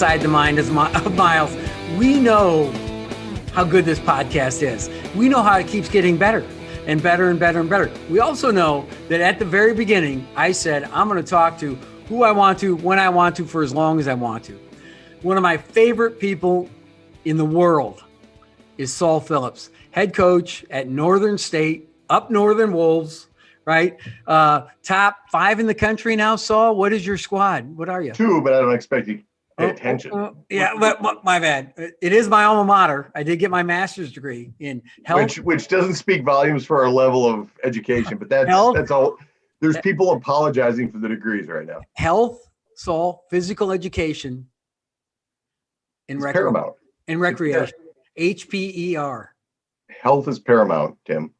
inside the mind of Miles. We know how good this podcast is. We know how it keeps getting better and better and better and better. We also know that at the very beginning, I said, I'm going to talk to who I want to, when I want to, for as long as I want to. One of my favorite people in the world is Saul Phillips, head coach at Northern State, up Northern Wolves, right? Top 5 in the country now, Saul. What is your squad? What are you? 2, but I don't expect you to pay attention. Yeah, but my bad. It is my alma mater. I did get my master's degree in health. Which doesn't speak volumes for our level of education, but that's all. There's people apologizing for the degrees right now. Health, Saul, physical education, and paramount. And recreation. HPER. Health is paramount, Tim.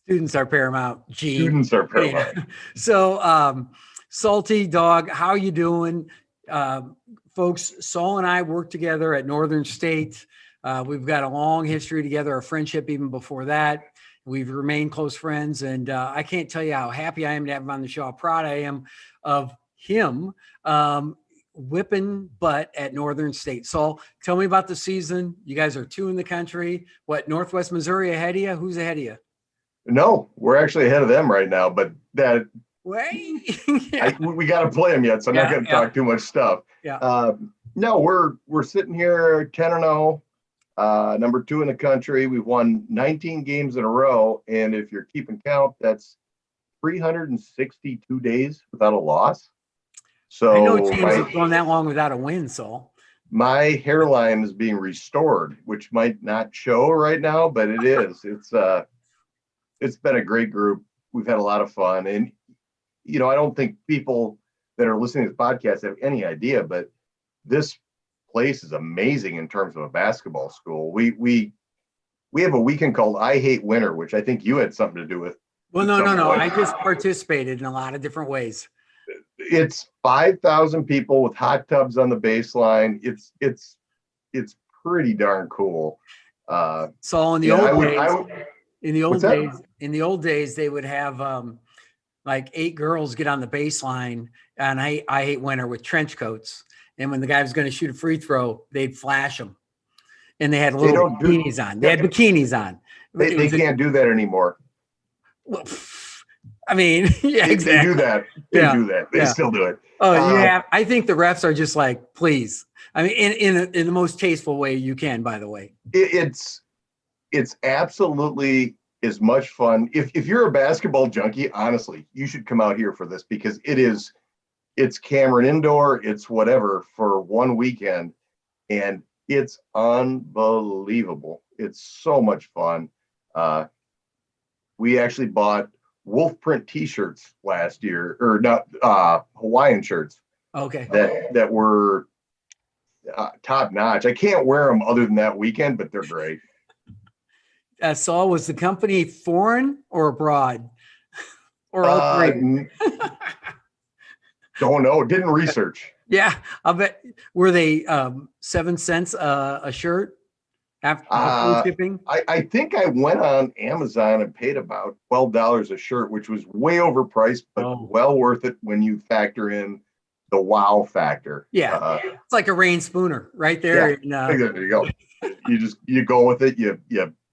Students are paramount. Students are paramount. Yeah. So, Salty Dog, how you doing? Folks, Saul and I worked together at Northern State. We've got a long history together, a friendship even before that. We've remained close friends, and I can't tell you how happy I am to have him on the show, how proud I am of him whipping butt at Northern State. Saul, tell me about the season. You guys are 2 in the country. What, Northwest Missouri ahead of you? Who's ahead of you? No, we're actually ahead of them right now, but that yeah. we got to play them yet, so I'm not going to talk too much stuff. Yeah. No, we're sitting here 10-0, number 2 in the country. We've won 19 games in a row, and if you're keeping count, that's 362 days without a loss. So I know teams have gone that long without a win, Saul. My hairline is being restored, which might not show right now, but it is. It's been a great group. We've had a lot of fun. And, I don't think people that are listening to this podcast have any idea, but this place is amazing in terms of a basketball school. We have a weekend called I Hate Winter, which I think you had something to do with. Well, no. I just participated in a lot of different ways. It's 5,000 people with hot tubs on the baseline. It's pretty darn cool. So in the old days, they would have like 8 girls get on the baseline, and I Hate Winter with trench coats. And when the guy was going to shoot a free throw, they'd flash them, and they had little bikinis on. They had bikinis on. They can't do that anymore. Well, I mean, yeah, exactly. They do that. They do that. They still do it. Oh, yeah. I think the refs are just like, please. I mean, in the most tasteful way you can, by the way. It's absolutely as much fun. If you're a basketball junkie, honestly, you should come out here for this, because it's Cameron Indoor, it's whatever, for one weekend, and it's unbelievable. It's so much fun. We actually bought wolf print t-shirts last year, or not, Hawaiian shirts. Okay. That were top notch. I can't wear them other than that weekend, but they're great. Saul, was the company foreign or abroad, or all 3? Don't know. Didn't research. Yeah, I'll bet. Were they 7 cents a shirt after shipping? I think I went on Amazon and paid about $12 a shirt, which was way overpriced, but well worth it when you factor in the wow factor. Yeah, it's like a rain spooner right there. Yeah, there you go. You go with it. You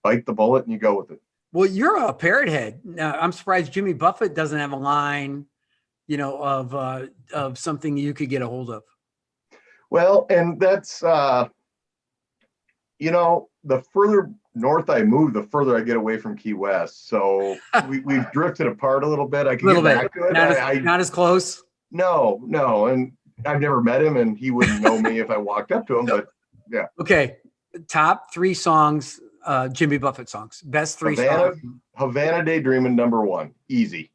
bite the bullet and you go with it. Well, you're a parrot head. I'm surprised Jimmy Buffett doesn't have a line, of something you could get a hold of. Well, and that's, the further north I move, the further I get away from Key West. So we've drifted apart a little bit. I can get back to it. Not as close. No. And I've never met him, and he wouldn't know me if I walked up to him, but yeah. Okay. Top 3 songs, Jimmy Buffett songs. Best 3 songs. Havana Daydreamin', number 1. Easy.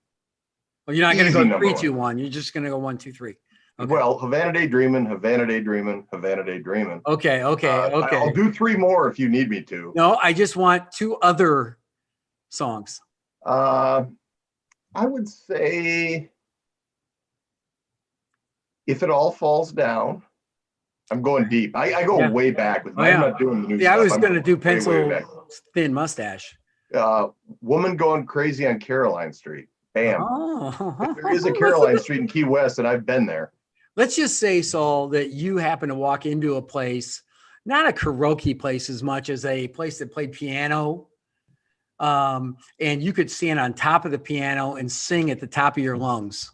Well, you're not going to go 3, 2, 1. You're just going to go 1, 2, 3. Okay. Well, Havana Daydreamin', Havana Daydreamin', Havana Daydreamin'. Okay. I'll do 3 more if you need me to. No, I just want 2 other songs. I would say If It All Falls Down. I'm going deep. I go way back with I'm not doing the new stuff. I was going to do Pencil Thin Mustache. Woman Going Crazy on Caroline Street. Bam. Oh. There is a Caroline Street in Key West, and I've been there. let's just say, Saul, that you happen to walk into a place, not a karaoke place as much as a place that played piano. And you could stand on top of the piano and sing at the top of your lungs.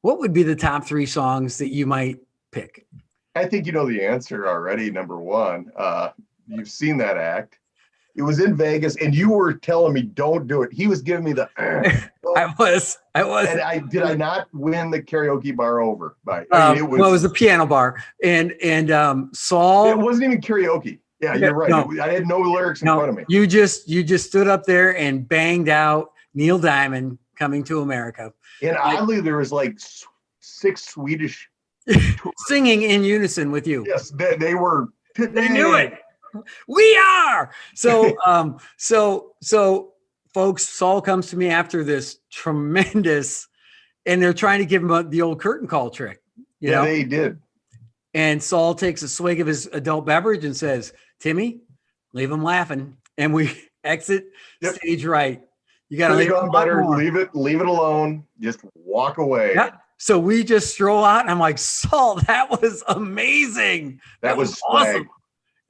What would be the top 3 songs that you might pick? I think you know the answer already. Number one, you've seen that act. It was in Vegas, and you were telling me don't do it. He was giving me the. I was. And I not win the karaoke bar over by? It was the piano bar, and Saul. It wasn't even karaoke. Yeah, you're right. No, I had no lyrics in front of me. You just stood up there and banged out Neil Diamond, "Coming to America." And oddly, there was like 6 Swedish singing in unison with you. Yes, they were. They knew it. We are. So, so folks, Saul comes to me after this tremendous, and they're trying to give him the old curtain call trick. You know? They did. And Saul takes a swig of his adult beverage and says, "Timmy, leave him laughing." And we exit stage right. You got to leave it better. Leave it alone. Just walk away. Yeah. So we just stroll out, and I'm like, "Saul, that was amazing. That was awesome."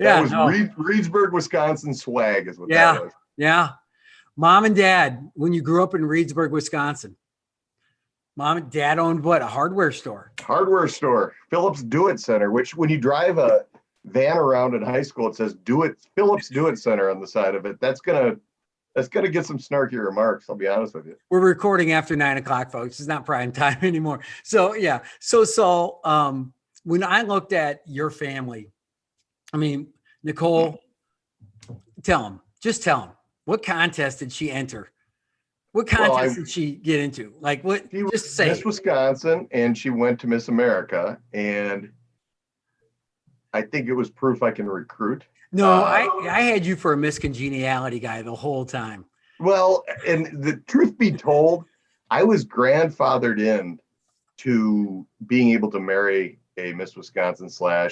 Yeah, that was Reedsburg, Wisconsin swag is what that was. Yeah. Mom and Dad, when you grew up in Reedsburg, Wisconsin, Mom and Dad owned what? A hardware store. Hardware store. Phillips Do It Center, which when you drive a van around in high school, it says Phillips Do It Center on the side of it. That's gonna get some snarky remarks, I'll be honest with you. We're recording after 9 o'clock, folks. It's not prime time anymore. So yeah. So Saul, when I looked at your family, I mean, Nicole, tell him, what contest did she enter? What contest did she get into? Like what? Just say Miss Wisconsin, and she went to Miss America, and I think it was proof I can recruit. No, I had you for a Miss Congeniality guy the whole time. Well, and the truth be told, I was grandfathered in to being able to marry a Miss Wisconsin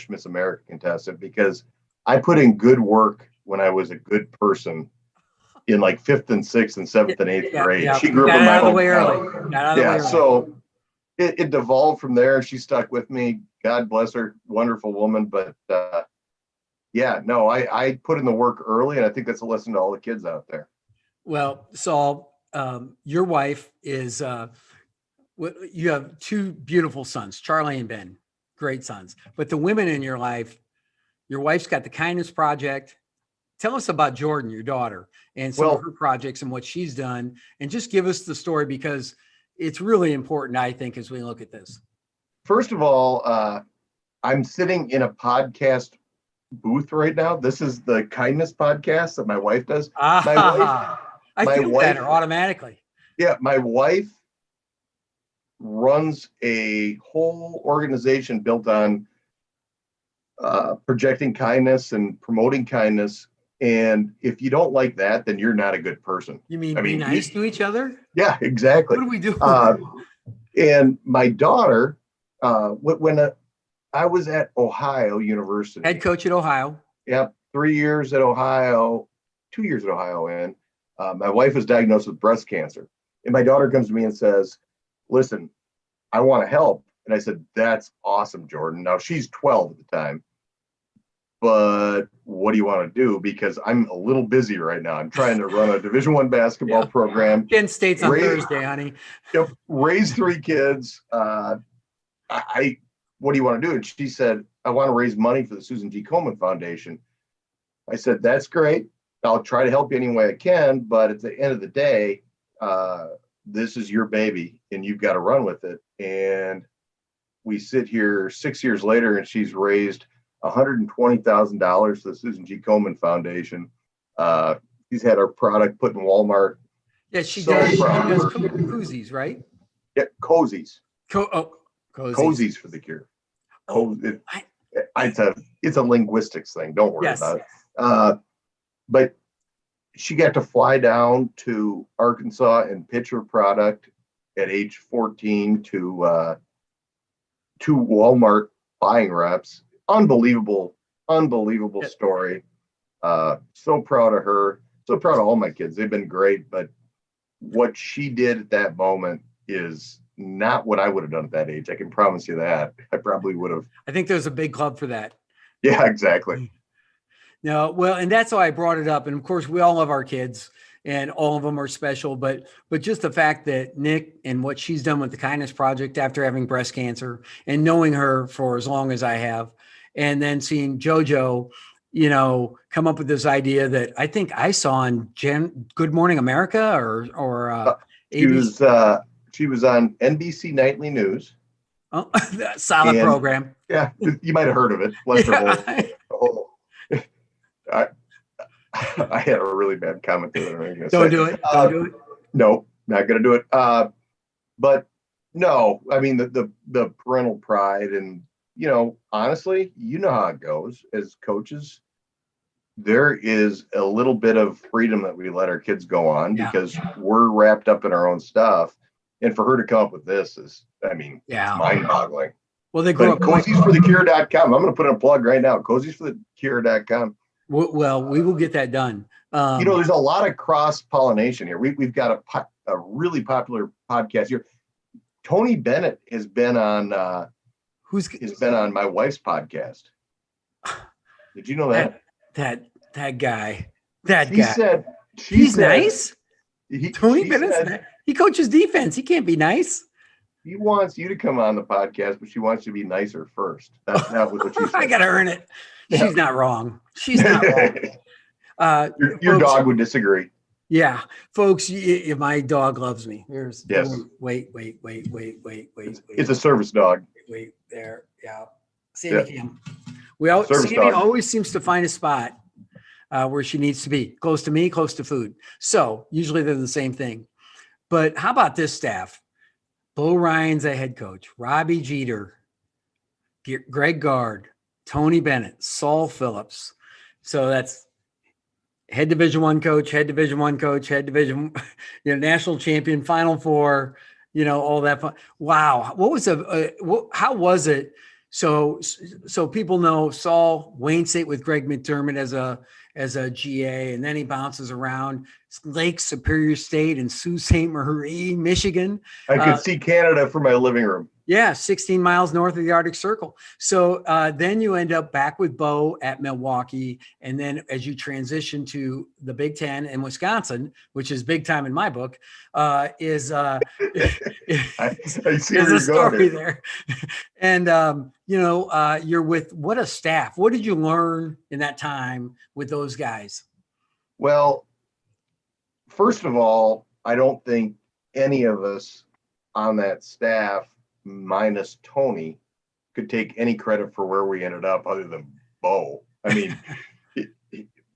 / Miss America contestant because I put in good work when I was a good person in like 5th and 6th and 7th and 8th grade. Yeah. She grew up in my hometown. So it devolved from there. She stuck with me. God bless her, wonderful woman. But I put in the work early, and I think that's a lesson to all the kids out there. Well, Saul, your wife is you have 2 beautiful sons, Charlie and Ben. Great sons. But the women in your life, your wife's got the Kindness Project. Tell us about Jordan, your daughter, and some of her projects and what she's done. And just give us the story because it's really important, I think, as we look at this. First of all, I'm sitting in a podcast booth right now. This is the Kindness podcast that my wife does. I feel better automatically. Yeah, my wife runs a whole organization built on projecting kindness and promoting kindness. And if you don't like that, then you're not a good person. You mean be nice to each other? Yeah, exactly. What do we do? And my daughter, when I was at Ohio University. Head coach at Ohio. Yep, 3 years at Ohio, 2 years at Ohio. And my wife was diagnosed with breast cancer. And my daughter comes to me and says, "Listen, I want to help." And I said, "That's awesome, Jordan." Now she's 12 at the time. But what do you want to do? Because I'm a little busy right now. I'm trying to run a Division I basketball program. Kent State's on Thursday, honey. Yep, raise 3 kids. What do you want to do? And she said, "I want to raise money for the Susan G. Komen Foundation." I said, "That's great. I'll try to help you any way I can. But at the end of the day, this is your baby and you've got to run with it." And we sit here 6 years later and she's raised $120,000 for the Susan G. Komen Foundation. She's had our product put in Walmart. Yeah, she does. She does koozies, right? Yeah, cozies. Cozies. Cozies for the cure. It's a linguistics thing. Don't worry about it. But she got to fly down to Arkansas and pitch her product at age 14 to Walmart buying reps. Unbelievable story. So proud of her. So proud of all my kids. They've been great. But what she did at that moment is not what I would have done at that age. I can promise you that. I probably would have. I think there's a big club for that. Yeah, exactly. No, well, and that's why I brought it up. And of course, we all love our kids, and all of them are special. But just the fact that Nick and what she's done with the Kindness Project after having breast cancer, and knowing her for as long as I have, and then seeing JoJo, come up with this idea that I think I saw on Good Morning America or she was on NBC Nightly News. Oh, solid program. Yeah, you might have heard of it. I had a really bad comment there. Don't do it. Don't do it. No, not going to do it. But no, I mean, the parental pride and, honestly, how it goes as coaches. There is a little bit of freedom that we let our kids go on because we're wrapped up in our own stuff. And for her to come up with this is, it's mind-boggling. Well, they grew up. Coziesforthecure.com. I'm going to put in a plug right now. Coziesforthecure.com. Well, we will get that done. There's a lot of cross-pollination here. We've got a really popular podcast here. Tony Bennett has been on my wife's podcast. Did you know that? That guy. He's nice. Tony Bennett. He coaches defense. He can't be nice. He wants you to come on the podcast, but she wants you to be nicer first. That was what she said. I got to earn it. She's not wrong. She's not wrong. Your folks, dog would disagree. Yeah, folks, my dog loves me. Yes. Wait. It's a service dog. Wait there. Yeah. Sammy Kim. Sammy always seems to find a spot where she needs to be, close to me, close to food. So usually they're the same thing. But how about this staff? Bo Ryan's a head coach. Robbie Jeter, Greg Gard, Tony Bennett, Saul Phillips. So that's head Division I coach, head Division I coach, head division, national champion, Final Four, all that fun. Wow. What was how was it? So people know Saul, Wayne State with Greg McDermott as a GA, and then he bounces around Lake Superior State and Sault Ste. Marie, Michigan. I could see Canada from my living room. Yeah, 16 miles north of the Arctic Circle. So then you end up back with Bo at Milwaukee. And then as you transition to the Big Ten and Wisconsin, which is big time in my book, is a story there. And, you're with what a staff. What did you learn in that time with those guys? Well, first of all, I don't think any of us on that staff, minus Tony, could take any credit for where we ended up other than Bo. I mean,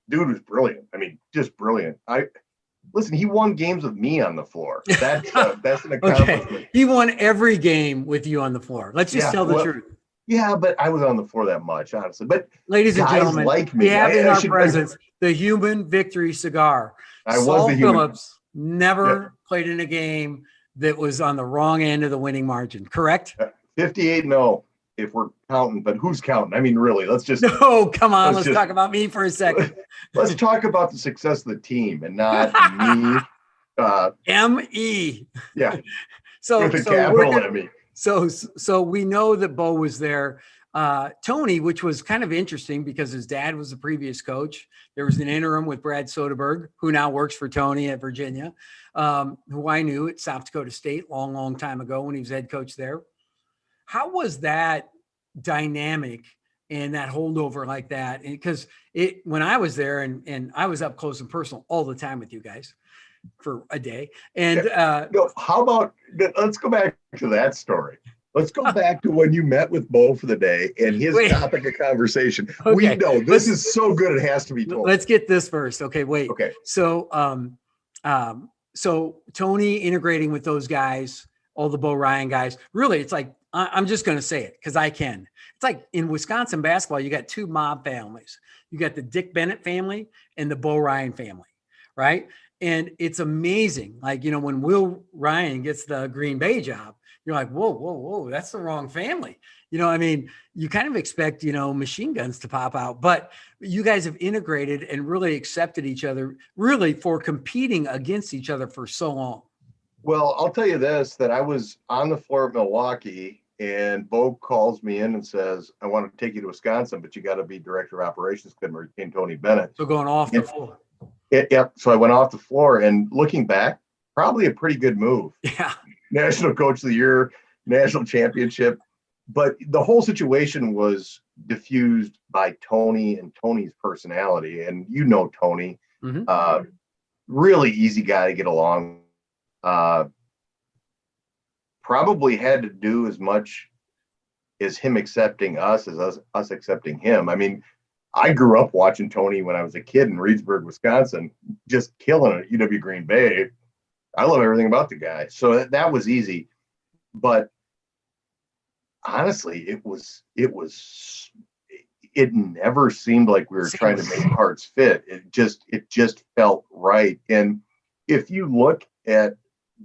dude was brilliant. I mean, just brilliant. Listen, he won games with me on the floor. That's an accomplishment. Okay. He won every game with you on the floor. Let's just tell the truth. Yeah, but I was on the floor that much, honestly. But ladies and gentlemen, like me, we have in our presence the human victory cigar. Saul Phillips never played in a game that was on the wrong end of the winning margin, correct? 58-0, if we're counting, but who's counting? I mean, really, let's just. No, come on. Let's talk about me for a second. Let's talk about the success of the team and not me. M-E. Yeah. With a capital M-E. So we know that Bo was there. Tony, which was kind of interesting because his dad was the previous coach. There was an interim with Brad Soderberg, who now works for Tony at Virginia, who I knew at South Dakota State long time ago when he was head coach there. How was that dynamic and that holdover like that? Because when I was there and I was up close and personal all the time with you guys for a day. And how about, let's go back to that story. Let's go back to when you met with Bo for the day and his topic of conversation. Okay. We know this is so good it has to be told. Let's get this first. Okay, wait. Okay. So so Tony integrating with those guys, all the Bo Ryan guys, really it's like, I'm just going to say it because I can. It's like in Wisconsin basketball, you got two mob families. You got the Dick Bennett family and the Bo Ryan family, right? And it's amazing. Like, when Will Ryan gets the Green Bay job, you're like, whoa, that's the wrong family. You kind of expect, machine guns to pop out, but you guys have integrated and really accepted each other really for competing against each other for so long. Well, I'll tell you this, that I was on the floor at Milwaukee and Bo calls me in and says, I want to take you to Wisconsin, but you got to be director of operations, couldn't retain Tony Bennett. So going off the floor. Yep. So I went off the floor, and looking back, probably a pretty good move. Yeah. National Coach of the Year, national championship. But the whole situation was diffused by Tony and Tony's personality. And you know Tony, really easy guy to get along. Probably had to do as much as him accepting us as us accepting him. I mean, I grew up watching Tony when I was a kid in Reedsburg, Wisconsin, just killing it at UW Green Bay. I love everything about the guy. So that was easy. But honestly, it never seemed like we were trying to make parts fit. It just felt right. And if you look at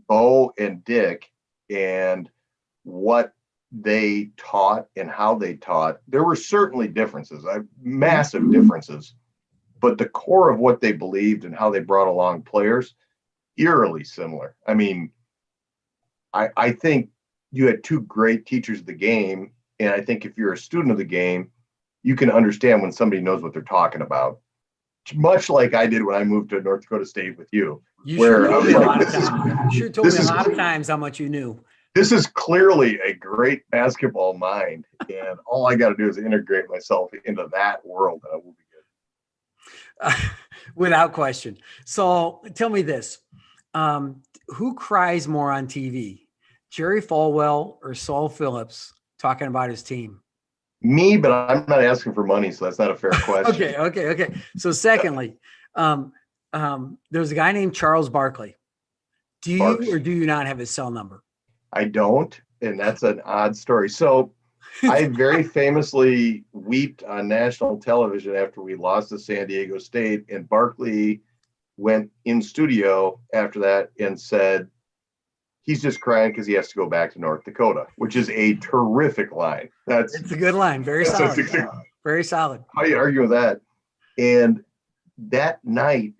Bo and Dick and what they taught and how they taught, there were certainly differences, massive differences, but the core of what they believed and how they brought along players, eerily similar. I mean, I think you had two great teachers of the game, and I think if you're a student of the game, you can understand when somebody knows what they're talking about. Much like I did when I moved to North Dakota State with you. You sure told me a lot of times how much you knew. This is clearly a great basketball mind, and all I got to do is integrate myself into that world, and I will be good. Without question. So tell me this. Who cries more on TV? Jerry Falwell or Saul Phillips talking about his team? Me, but I'm not asking for money, so that's not a fair question. Okay. So secondly, there's a guy named Charles Barkley. Do you or do you not have his cell number? I don't, and that's an odd story. So I very famously wept on national television after we lost to San Diego State, and Barkley went in studio after that and said he's just crying because he has to go back to North Dakota, which is a terrific line. It's a good line. Very solid. Very solid. How do you argue with that? And that night,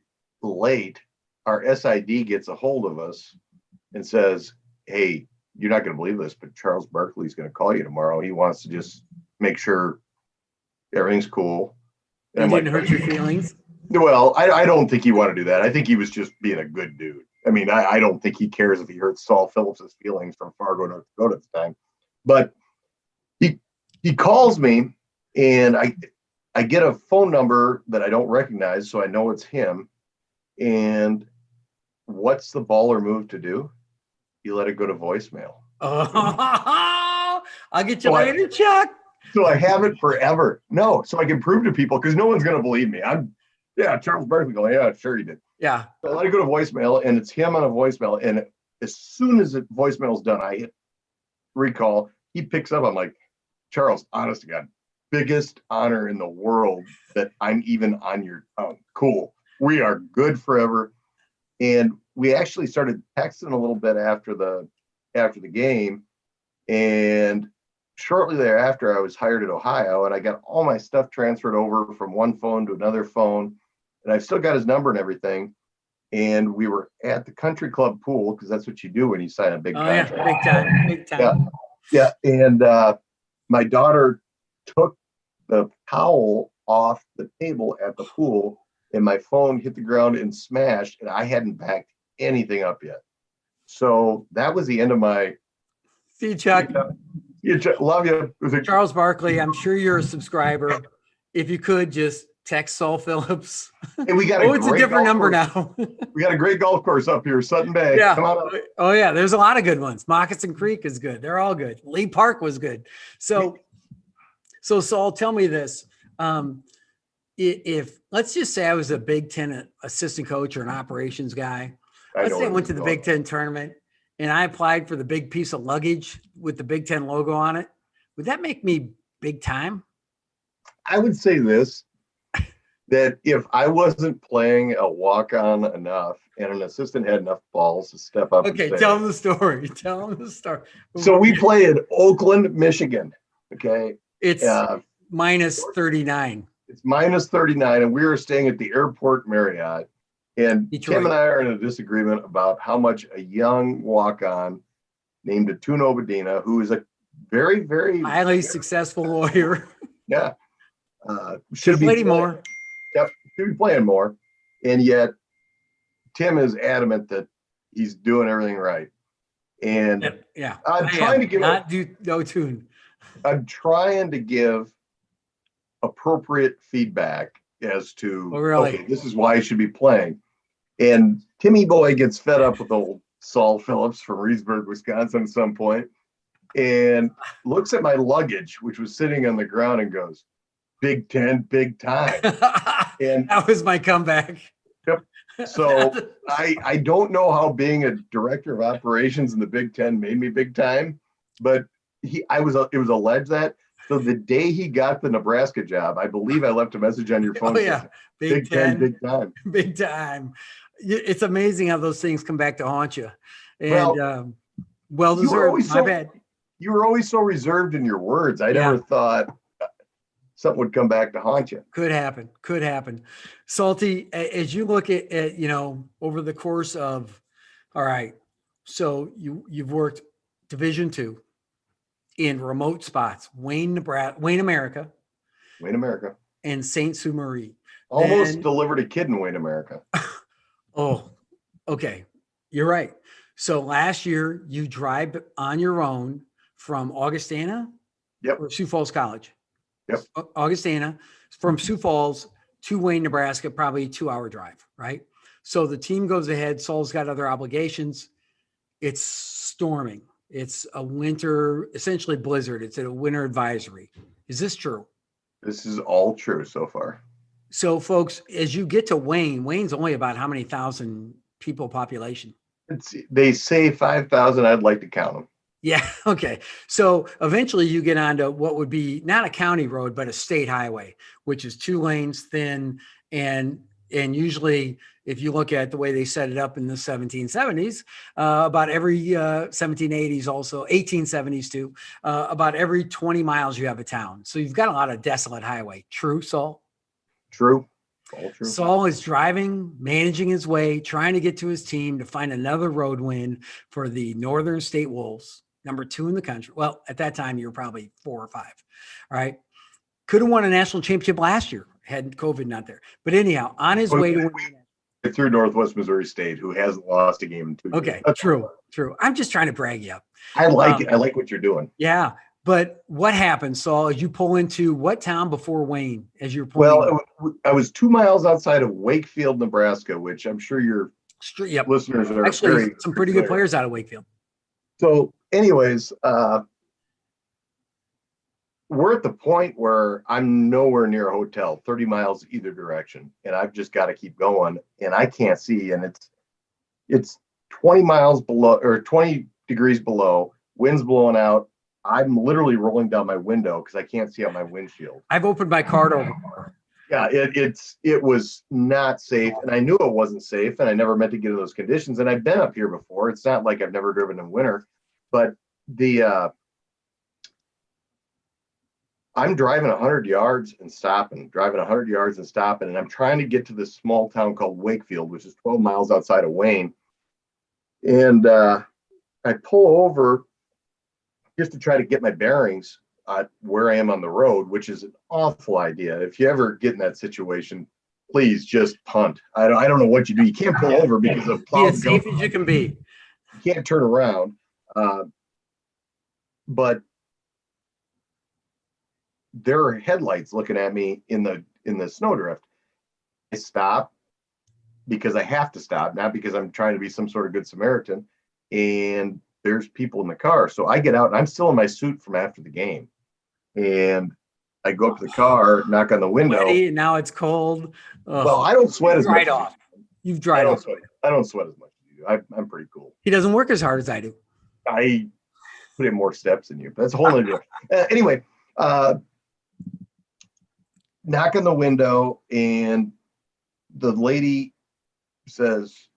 late, our SID gets a hold of us and says, hey, you're not going to believe this, but Charles Barkley's going to call you tomorrow. He wants to just make sure everything's cool. And didn't hurt your feelings? Well, I don't think he wanted to do that. I think he was just being a good dude. I mean, I don't think he cares if he hurts Saul Phillips' feelings from Fargo, North Dakota at the time. But he calls me, and I get a phone number that I don't recognize, so I know it's him. And what's the baller move to do? You let it go to voicemail. Oh, I'll get you later, Chuck. So I have it forever. No, so I can prove to people, because no one's going to believe me. Charles Barkley going, yeah, sure he did. Yeah. So I let it go to voicemail, and it's him on a voicemail. And as soon as the voicemail's done, I hit recall. He picks up. I'm like, Charles, honest to God, biggest honor in the world that I'm even on your tongue. Cool. We are good forever. And we actually started texting a little bit after the game. And shortly thereafter, I was hired at Ohio, and I got all my stuff transferred over from one phone to another phone. And I've still got his number and everything. And we were at the country club pool, because that's what you do when you sign a big contract. Yeah, big time. Yeah. And my daughter took the towel off the table at the pool, and my phone hit the ground and smashed, and I hadn't backed anything up yet. So that was the end of my. See you, Chuck. Love you. Charles Barkley, I'm sure you're a subscriber. If you could just text Saul Phillips. And we got it's a different number now. We got a great golf course up here, Sutton Bay. Yeah. Come on up. Oh yeah, there's a lot of good ones. Moccasin Creek is good. They're all good. Lee Park was good. So Saul, tell me this. If let's just say I was a Big Ten assistant coach or an operations guy, let's say I went to the Big Ten tournament and I applied for the big piece of luggage with the Big Ten logo on it, would that make me big time? I would say this, that if I wasn't playing a walk-on enough and an assistant had enough balls to step up. Okay, tell them the story. So we play in Oakland, Michigan. Okay. It's minus 39. It's minus 39, and we were staying at the Airport Marriott. And Detroit. Tim and I are in a disagreement about how much a young walk-on named Atuno Badina, who is a very, very highly successful lawyer. yeah, Should have played him more. Yep, should be playing more. And yet, Tim is adamant that he's doing everything right. And yeah, I'm trying to give no tune. I'm trying to give appropriate feedback as to okay, this is why he should be playing. And Timmy Boy gets fed up with old Saul Phillips from Reedsburg, Wisconsin at some point, and looks at my luggage, which was sitting on the ground, and goes, Big Ten, big time. And that was my comeback. Yep. So I don't know how being a director of operations in the Big Ten made me big time, but it was alleged that. So the day he got the Nebraska job, I believe I left a message on your phone. Oh yeah, Big Ten, big time, big time. It's amazing how those things come back to haunt you. And well deserved. My bad. You were always so reserved in your words. I never thought something would come back to haunt you. Could happen. Salty, as you look at over the course of, all right, so you've worked Division II in remote spots, Wayne, Nebraska, Wayne, America, and Saint Sue Marie. Almost delivered a kid in Wayne, America. Oh, okay. You're right. So last year you drive on your own from Augustana, or Sioux Falls College. Yep. Augustana, from Sioux Falls to Wayne, Nebraska, probably a 2-hour drive, right? So the team goes ahead. Saul's got other obligations. It's storming. It's a winter, essentially blizzard. It's a winter advisory. Is this true? This is all true so far. So, folks, as you get to Wayne, Wayne's only about how many thousand people population? They say 5,000. I'd like to count them. Yeah. Okay. So eventually you get onto what would be not a county road, but a state highway, which is 2 lanes thin. And usually if you look at the way they set it up in the 1770s, about every 1780s, also 1870s too, about every 20 miles you have a town. So you've got a lot of desolate highway. True, Saul? True. All true. Saul is driving, managing his way, trying to get to his team to find another road win for the Northern State Wolves, number 2 in the country. Well, at that time, you were probably 4 or 5. All right. Could have won a national championship last year had COVID not there. But anyhow, on his way to win. Through Northwest Missouri State, who hasn't lost a game in 2 years. Okay, true. I'm just trying to brag you up. I like it. I like what you're doing. Yeah. But what happened, Saul, as you pull into what town before Wayne as you're pulling? Well, I was 2 miles outside of Wakefield, Nebraska, which I'm sure your listeners are actually some pretty good players out of Wakefield. So anyways, we're at the point where I'm nowhere near a hotel, 30 miles either direction, and I've just got to keep going, and I can't see, and it's 20 miles below or 20 degrees below, wind's blowing out. I'm literally rolling down my window because I can't see out my windshield. I've opened my car door. Yeah, it was not safe, and I knew it wasn't safe, and I never meant to get in those conditions. And I've been up here before. It's not like I've never driven in winter, but I'm driving 100 yards and stopping, and I'm trying to get to this small town called Wakefield, which is 12 miles outside of Wayne. And I pull over just to try to get my bearings where I am on the road, which is an awful idea. If you ever get in that situation, please just punt. I don't know what you do. You can't pull over because of be as safe as you can be. You can't turn around. But there are headlights looking at me in the snowdrift. I stop because I have to stop, not because I'm trying to be some sort of good Samaritan. And there's people in the car. So I get out and I'm still in my suit from after the game. And I go up to the car, knock on the window. Sweaty, now it's cold. Well, I don't sweat as much. You've dried off. I don't sweat as much as you do. I'm pretty cool. He doesn't work as hard as I do. I put in more steps than you. But that's a whole other deal. Anyway, knock on the window and the lady says,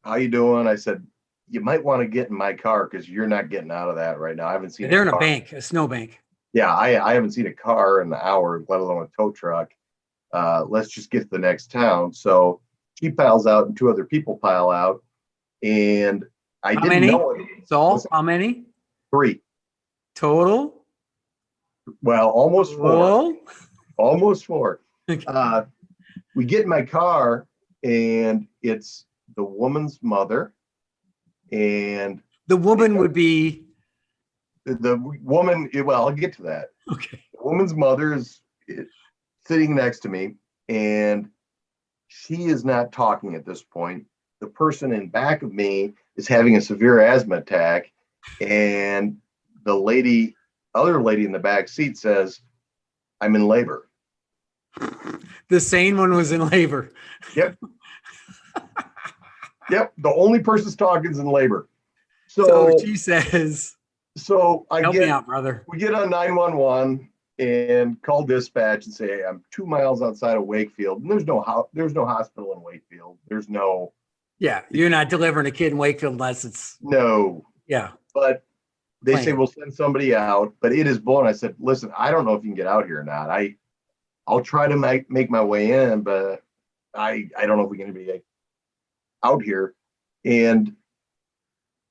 how you doing? I said, you might want to get in my car because you're not getting out of that right now. I haven't seen They're in a bank, a snow bank. Yeah, I haven't seen a car in an hour, let alone a tow truck. Let's just get to the next town. So she piles out and two other people pile out. And I How didn't many? know it. Saul, how many? 3. Total? Well, almost 4. Whoa. Almost 4. Okay. We get in my car and it's the woman's mother. And The woman would be. the woman, well, I'll get to that. Okay. The woman's mother is sitting next to me, and she is not talking at this point. The person in back of me is having a severe asthma attack, and the other lady in the back seat says, "I'm in labor." The sane one was in labor. Yep. Yep. The only person's talking is in labor. So she says, So help me out, brother. we get on 911 and call dispatch and say, hey, I'm 2 miles outside of Wakefield, and there's no hospital in Wakefield. There's no. Yeah, you're not delivering a kid in Wakefield unless it's. No. Yeah. But they Plan. say we'll send somebody out, but it is blown. I said, listen, I don't know if you can get out here or not. I'll try to make my way in, but I don't know if we're going to be out here. And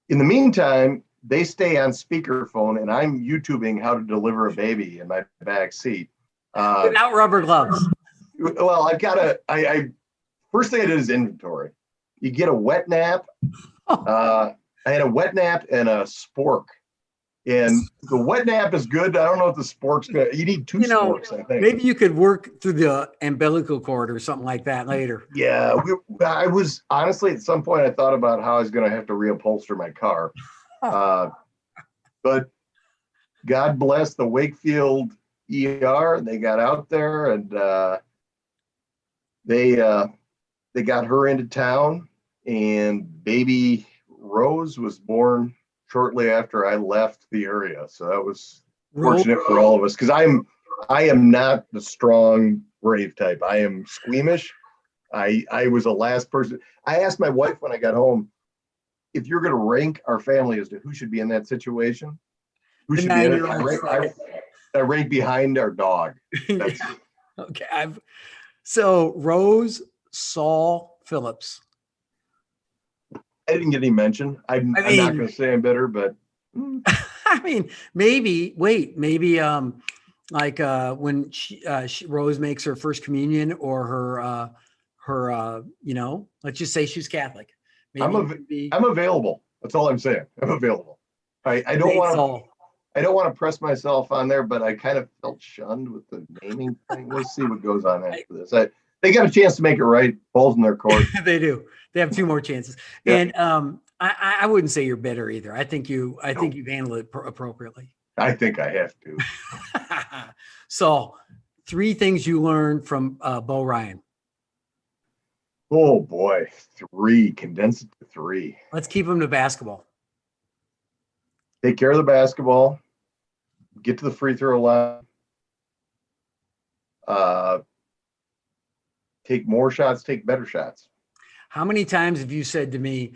in the meantime, they stay on speakerphone, and I'm YouTubing how to deliver a baby in my back seat. Without rubber gloves. Well, I've got first thing I did is inventory. You get a wet nap. I had a wet nap and a spork. And the wet nap is good. I don't know if the spork's good. You need 2 sporks, I think. Maybe you could work through the umbilical cord or something like that later. Yeah. I was honestly, at some point, I thought about how I was going to have to reupholster my car. But God bless the Wakefield ER. They got out there and they got her into town, and baby Rose was born shortly after I left the area. So that was fortunate for all of us, because I am not the strong, brave type. I am squeamish. I was the last person. I asked my wife when I got home, if you're going to rank our family as to who should be in that situation, who should be in it, I rank behind our dog. Okay. So Rose, Saul Phillips. I didn't get any mention. I'm not going to say I'm bitter, but I mean, maybe when Rose makes her first communion, or her let's just say she's Catholic. Maybe I'm available. That's all I'm saying. I'm available. I don't want to press myself on there, but I kind of felt shunned with the naming thing. We'll see what goes on after this. They got a chance to make it right. Ball's in their court. They do. They have 2 more chances. Yeah. And I wouldn't say you're bitter either. I think you've handled it appropriately. I think I have to. So 3 things you learned from Bo Ryan. Oh boy, 3. Condense it to 3. Let's keep them to basketball. Take care of the basketball. Get to the free throw line. Take more shots. Take better shots. How many times have you said to me,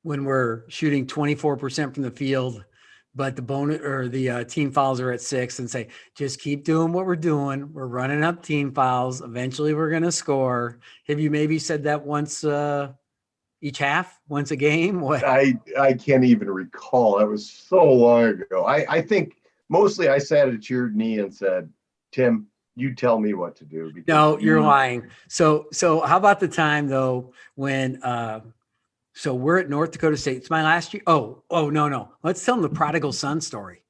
when we're shooting 24% from the field, but the bonus or the team fouls are at 6, and say, just keep doing what we're doing. We're running up team fouls. Eventually we're going to score. Have you maybe said that once each half, once a game? What? I can't even recall. That was so long ago. I think mostly I sat at your knee and said, Tim, you tell me what to do. No, you're lying. So how about the time though, when, so we're at North Dakota State. It's my last year. Oh, no. Let's tell them the prodigal son story.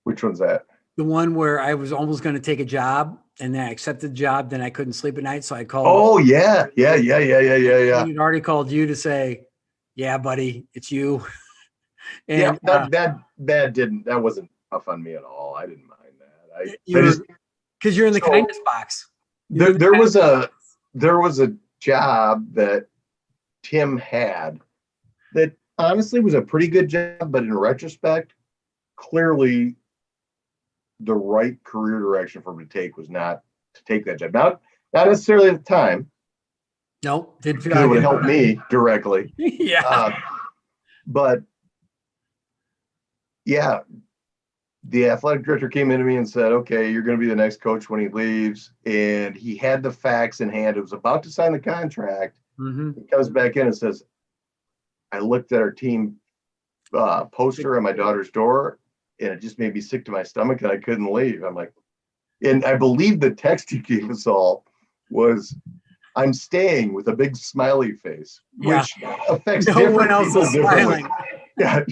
Which one's that? The one where I was almost going to take a job, and then I accepted the job. Then I couldn't sleep at night. So I called. Oh yeah. I had already called you to say, yeah, buddy, it's you. And that wasn't tough on me at all. I didn't mind that. Because you're in the kindness box. There was a job that Tim had that honestly was a pretty good job, but in retrospect, clearly the right career direction for him to take was not to take that job. Not necessarily at the time. No, didn't feel like it would help me directly. Yeah. But yeah, the athletic director came into me and said, okay, you're going to be the next coach when he leaves. And he had the facts in hand. It was about to sign the contract. Mm-hmm. He comes back in and says, I looked at our team poster on my daughter's door, and it just made me sick to my stomach, and I couldn't leave. I'm like, and I believe the text he gave us all was, I'm staying, with a big smiley face, Yeah. which affects No different one else people was differently. smiling. Yeah.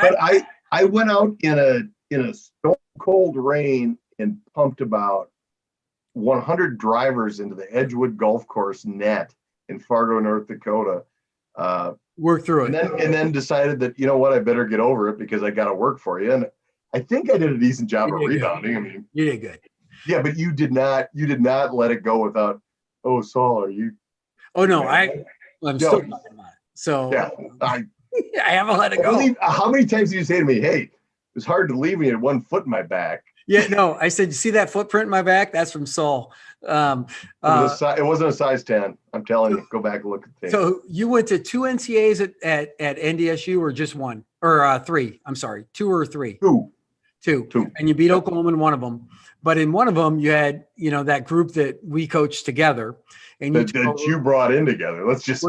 But I went out in a stone cold rain and pumped about 100 drivers into the Edgewood Golf Course net in Fargo, North Dakota. Work through it. And then decided that, you know what, I better get over it because I got to work for you. And I think I did a decent job of rebounding. Good. I mean, You did good. yeah, but you did not let it go without, oh, Saul, are you? Oh no, I'm still talking about it. So yeah, I haven't let it go. How many times did you say to me, hey, it was hard to leave me at 1 foot in my back? Yeah, no, I said, you see that footprint in my back? That's from Saul. It wasn't a size 10. I'm telling you, go back and look at the thing. So you went to 2 NCAAs at NDSU, or just one, or 3? I'm sorry, 2 or 3? Two. And you beat Oklahoma in one of them. But in one of them, you had, that group that we coached together, and you brought in together. Let's just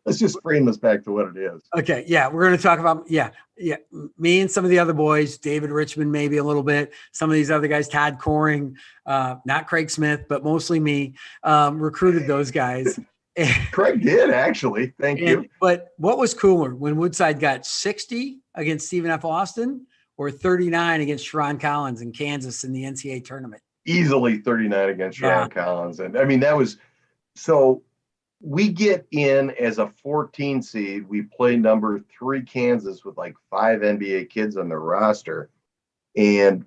let's just frame this back to what it is. Okay. Yeah. We're going to talk about, me and some of the other boys, David Richmond, maybe a little bit, some of these other guys, Todd Coring, not Craig Smith, but mostly me, recruited those guys. Craig did, actually. Thank you. But what was cooler, when Woodside got 60 against Stephen F. Austin, or 39 against Sharon Collins in Kansas in the NCAA tournament? Easily 39 against Sharon Collins. And I mean, that was, so we get in as a 14 seed. We play number 3 Kansas with like 5 NBA kids on the roster. And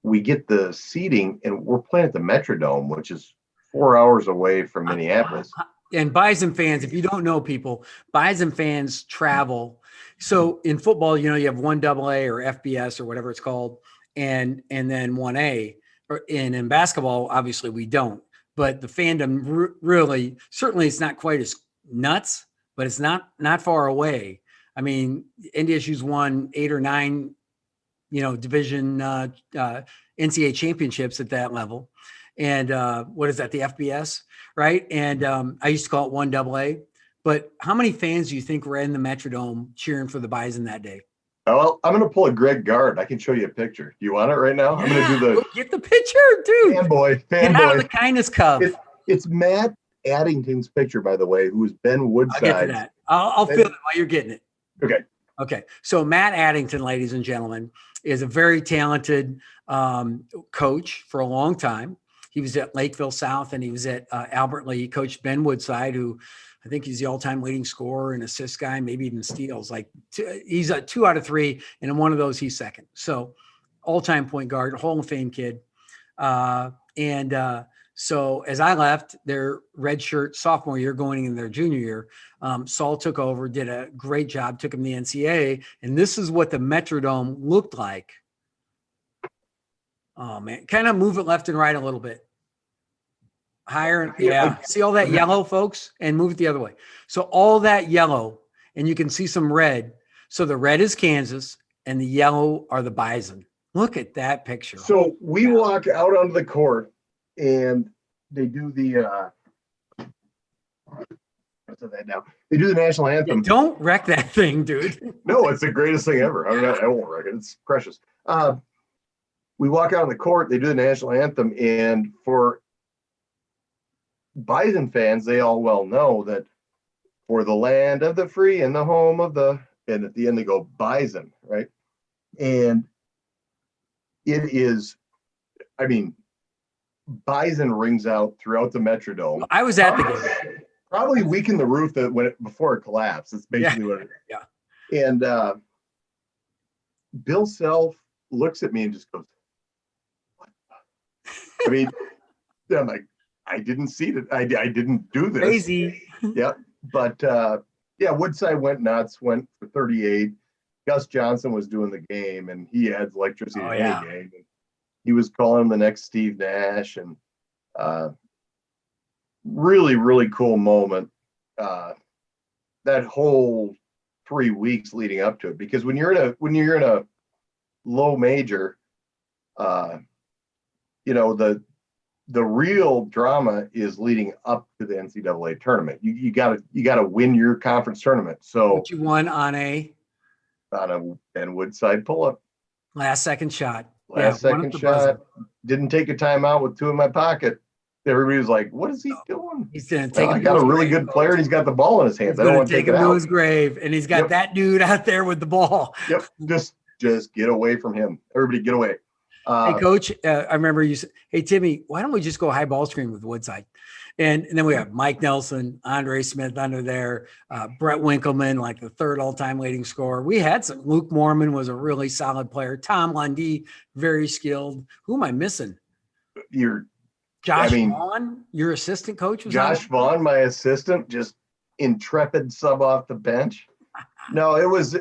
we get the seeding, and we're playing at the Metrodome, which is 4 hours away from Minneapolis. And Bison fans, if you don't know people, Bison fans travel. So in football, you have 1AA or FBS or whatever it's called, and then 1A. And in basketball, obviously we don't. But the fandom really, certainly it's not quite as nuts, but it's not far away. I mean, NDSU's won 8 or 9, division NCAA championships at that level. And what is that, the FBS, right? And I used to call it 1AA. But how many fans do you think were in the Metrodome cheering for the Bison that day? Well, I'm going to pull a Greg Gard. I can show you a picture. Do you want it right now? I'm going to do get the picture, dude. Fanboy. Get out of the kindness cup. It's Matt Addington's picture, by the way, who's Ben Woodside. I'll get to that. I'll feel it while you're getting it. Okay. So Matt Addington, ladies and gentlemen, is a very talented coach for a long time. He was at Lakeville South, and he was at Albert Lee. He coached Ben Woodside, who I think he's the all-time leading scorer and assist guy, maybe even steals. He's a 2 out of 3, and in one of those, he's second. So all-time point guard, Hall of Fame kid. So as I left their redshirt sophomore year, going into their junior year, Saul took over, did a great job, took him to the NCAA, and this is what the Metrodome looked like. Oh man, kind of move it left and right a little bit. Higher. Yeah. See all that yellow, folks? And move it the other way. So all that yellow, and you can see some red. So the red is Kansas, and the yellow are the Bison. Look at that picture. So we walk out onto the court, and they do the They do the national anthem. Yeah, don't wreck that thing, dude. No, it's the greatest thing ever. I won't wreck it. It's precious. We walk out on the court, they do the national anthem, and for Bison fans, they all well know that for the land of the free and the home of the, and at the end they go Bison, right? And it is, I mean, Bison rings out throughout the Metrodome. I was at the game. Probably weakened the roof before it collapsed. That's basically what it is. Yeah. And Bill Self looks at me and just goes, "What?" I mean, I'm like, I didn't see it. I didn't do this. Crazy. Yeah. But Woodside went nuts, went for 38. Gus Johnson was doing the game, and he adds electricity to any game. And he was calling him the next Steve Nash, and really, really cool moment. That whole 3 weeks leading up to it, because when you're in a low major, the real drama is leading up to the NCAA tournament. You gotta win your conference tournament. So What you won on a Ben Woodside pull-up, last second shot. last One at second the shot, buzzer. didn't take a timeout with 2 in my pocket. Everybody was like, "What is he doing?" He's going to Well, take I him to got a his really grave, good player, and coach. he's got the ball in his hands. He's I don't going want to to take take it him to out. his grave, and he's got Yep. that dude out there with the ball. Yep, just get away from him. Everybody, get away. Hey, coach, I remember you said, "Hey, Timmy, why don't we just go high ball screen with Woodside?" And then we have Mike Nelson, Andre Smith under there, Brett Winkleman, like the third all-time leading scorer. We had some. Luke Mormon was a really solid player. Tom Lundy, very skilled. Who am I missing? Josh Vaughn, your assistant coach, was on Josh Vaughn, my assistant, just intrepid sub off the bench. No, it was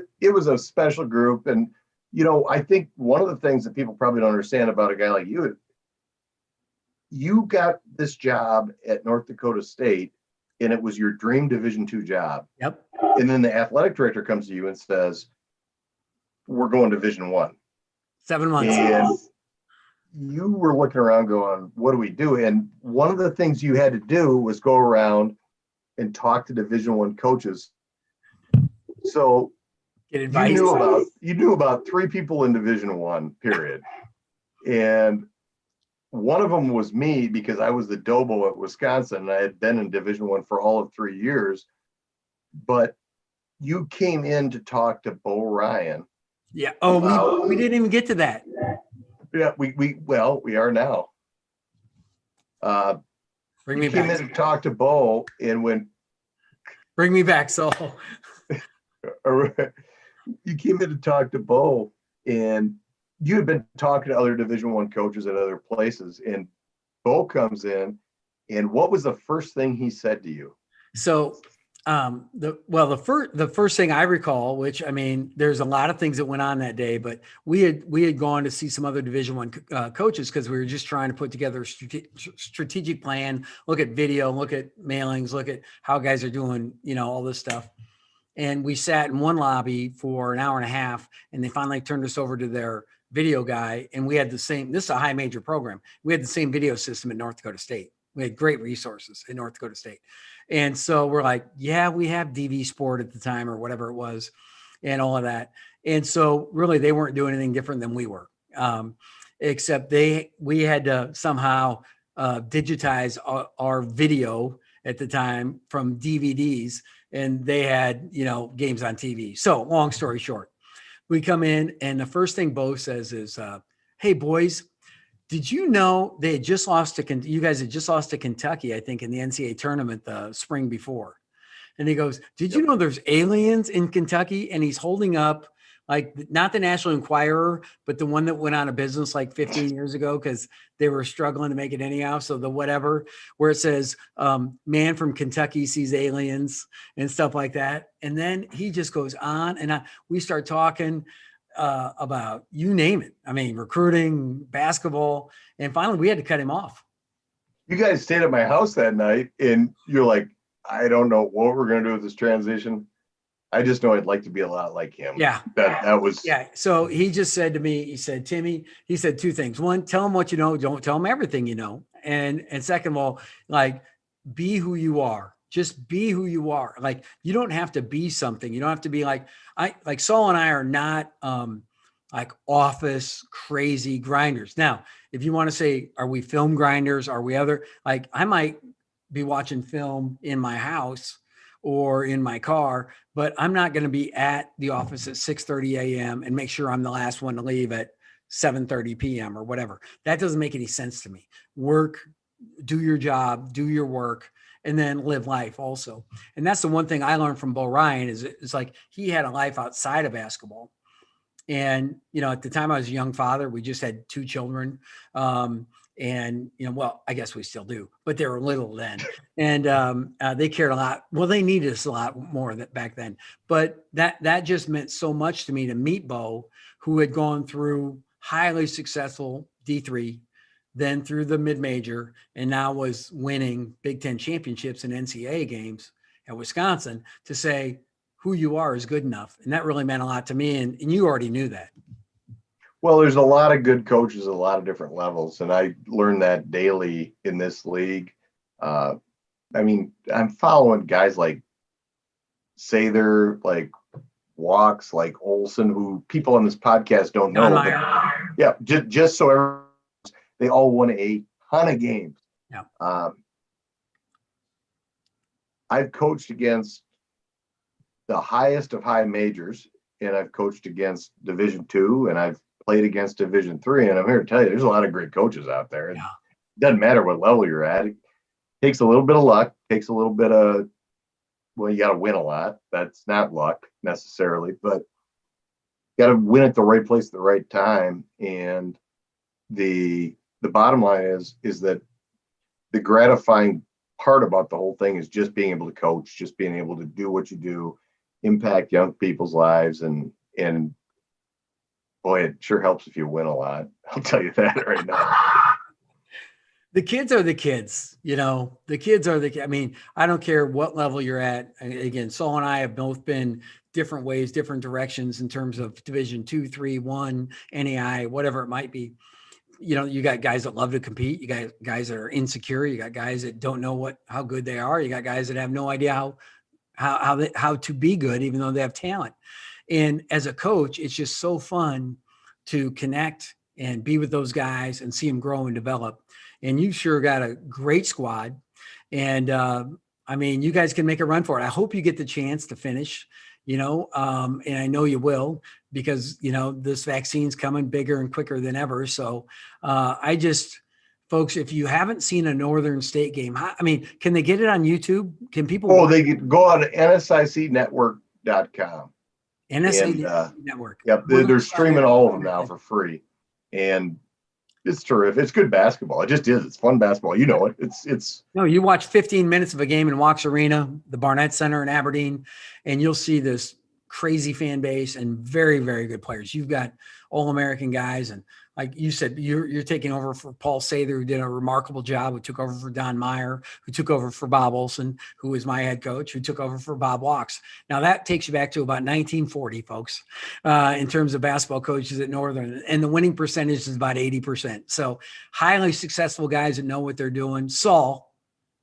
a special group. And, I think one of the things that people probably don't understand about a guy like you got this job at North Dakota State, and it was your dream Division II job. Yep. And then the athletic director comes to you and says, "We're going Division I." 7 months. And you were looking around going, "What do we do?" And one of the things you had to do was go around and talk to Division I coaches. So Get advice. You knew about 3 people in Division I, period. And one of them was me, because I was the Dobo at Wisconsin, and I had been in Division I for all of 3 years. But you came in to talk to Bo Ryan. Yeah. Oh, we didn't even get to that. Yeah, we are now. Bring me came back. in to talk to Bo, and when Bring me back, Saul. you came in to talk to Bo, and you had been talking to other Division I coaches at other places, and Bo comes in, and what was the first thing he said to you? So, the first thing I recall, which, I mean, there's a lot of things that went on that day, but we had gone to see some other Division I coaches, because we were just trying to put together a strategic plan, look at video, look at mailings, look at how guys are doing, all this stuff. And we sat in one lobby for an hour and a half, and they finally turned us over to their video guy. And we had this is a high major program. We had the same video system at North Dakota State. We had great resources in North Dakota State. And so we're like, yeah, we have DV Sport at the time, or whatever it was, and all of that. And so really they weren't doing anything different than we were, except we had to somehow digitize our video at the time from DVDs, and they had, games on TV. So long story short, we come in, and the first thing Bo says is, "Hey boys, did you know they had just lost you guys had just lost to Kentucky, I think, in the NCAA tournament the spring before?" And he goes, "Did you know there's aliens in Kentucky?" And he's holding up, like, not the National Enquirer, but the one that went out of business like 15 years ago, because they were struggling to make it anyhow. So the whatever, where it says, "Man from Kentucky sees aliens," and stuff like that. And then he just goes on and on. We start talking about, you name it. I mean, recruiting, basketball. And finally we had to cut him off. You guys stayed at my house that night, and you're like, "I don't know what we're going to do with this transition. I just know I'd like to be a lot like him." Yeah. That was. Yeah. So he just said to me, he said, "Timmy," he said 2 things. One, tell him what you know. Don't tell him everything you know. And second of all, like, be who you are. Just be who you are. Like, you don't have to be something. You don't have to be like Saul and I are not like office crazy grinders. Now, if you want to say, are we film grinders? Are we other, like, I might be watching film in my house or in my car, but I'm not going to be at the office at 6:30 a.m. and make sure I'm the last one to leave at 7:30 p.m. or whatever. That doesn't make any sense to me. Work, do your job, do your work, and then live life also. And that's the one thing I learned from Bo Ryan is it's like he had a life outside of basketball. And, at the time I was a young father, we just had 2 children. And, well, I guess we still do, but they were little then. And they cared a lot. Well, they needed us a lot more back then. But that just meant so much to me to meet Bo, who had gone through highly successful D3, then through the mid-major, and now was winning Big Ten championships and NCAA games at Wisconsin, to say, who you are is good enough. And that really meant a lot to me. And you already knew that. Well, there's a lot of good coaches at a lot of different levels, and I learned that daily in this league. I mean, I'm following guys like Sather, like Walks, like Olson, who people on this podcast don't know. But yeah, just so they all won a ton of games. Yeah. I've coached against the highest of high majors, and I've coached against Division II, and I've played against Division III. And I'm here to tell you, there's a lot of great coaches out there. Yeah. It doesn't matter what level you're at. It takes a little bit of luck, takes a little bit of, well, you got to win a lot. That's not luck necessarily, but you got to win at the right place at the right time. And the bottom line is that the gratifying part about the whole thing is just being able to coach, just being able to do what you do, impact young people's lives, and boy, it sure helps if you win a lot. I'll tell you that right now. The kids are the kids, the kids are I mean, I don't care what level you're at. Again, Saul and I have both been different ways, different directions in terms of Division 2, 3, 1, NAI, whatever it might be. You got guys that love to compete. You got guys that are insecure. You got guys that don't know how good they are. You got guys that have no idea how to be good, even though they have talent. And as a coach, it's just so fun to connect and be with those guys and see them grow and develop. And you sure got a great squad. And I mean, you guys can make a run for it. I hope you get the chance to finish, and I know you will, because, this vaccine's coming bigger and quicker than ever. So folks, if you haven't seen a Northern State game, I mean, can they get it on YouTube? Can people? Oh, they could go on nsicnetwork.com. NSA Network. Yep. They're streaming all of them now for free. And it's terrific. It's good basketball. It just is. It's fun basketball. You know it. It's. No, you watch 15 minutes of a game in Walks Arena, the Barnett Center in Aberdeen, and you'll see this crazy fan base and very, very good players. You've got All-American guys, and like you said, you're taking over for Paul Sather, who did a remarkable job, who took over for Don Meyer, who took over for Bob Olson, who was my head coach, who took over for Bob Walks. Now that takes you back to about 1940, folks, in terms of basketball coaches at Northern, and the winning percentage is about 80%. So highly successful guys that know what they're doing. Saul,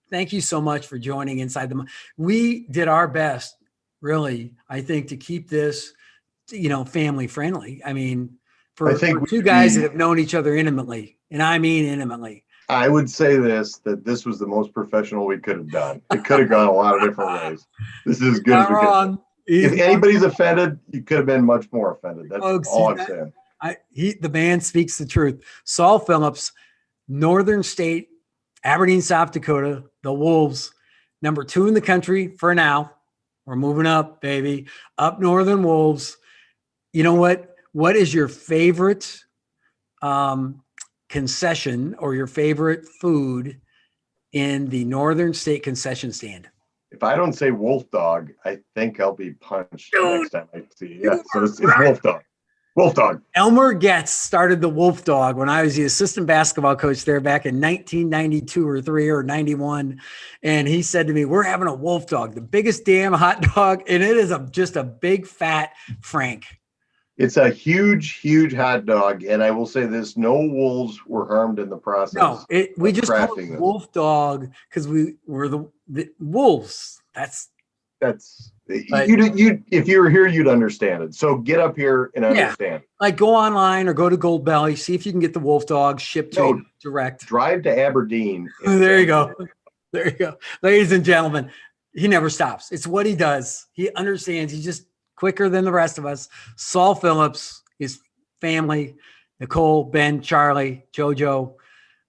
thank you so much for joining Inside the. We did our best, really, I think, to keep this, family friendly. I mean, for two guys that have known each other intimately, and I mean intimately. I would say that this was the most professional we could have done. It could have gone a lot of different ways. This is as good as we could. If anybody's offended, you could have been much more offended. That's all I'm saying. The man speaks the truth. Saul Phillips, Northern State, Aberdeen, South Dakota, the Wolves, number 2 in the country for now. We're moving up, baby. Up Northern Wolves. You know what? What is your favorite concession or your favorite food in the Northern State concession stand? If I don't say Wolf Dog, I think I'll be punched next time I see you. Yeah, so it's Wolf Dog. Wolf Dog. Elmer Getz started the Wolf Dog when I was the assistant basketball coach there back in 1992 or 3 or 91. And he said to me, we're having a Wolf Dog, the biggest damn hot dog. And it is just a big fat Frank. It's a huge, huge hot dog. And I will say this, no wolves were harmed in the process. No, we just call it Wolf Dog because we were the wolves. That's you if you were here, you'd understand it. So get up here and understand. Like go online or go to Gold Belly, see if you can get the Wolf Dog shipped to you direct. Drive to Aberdeen. There you go. There you go. Ladies and gentlemen, he never stops. It's what he does. He understands. He's just quicker than the rest of us. Saul Phillips, his family, Nicole, Ben, Charlie, JoJo.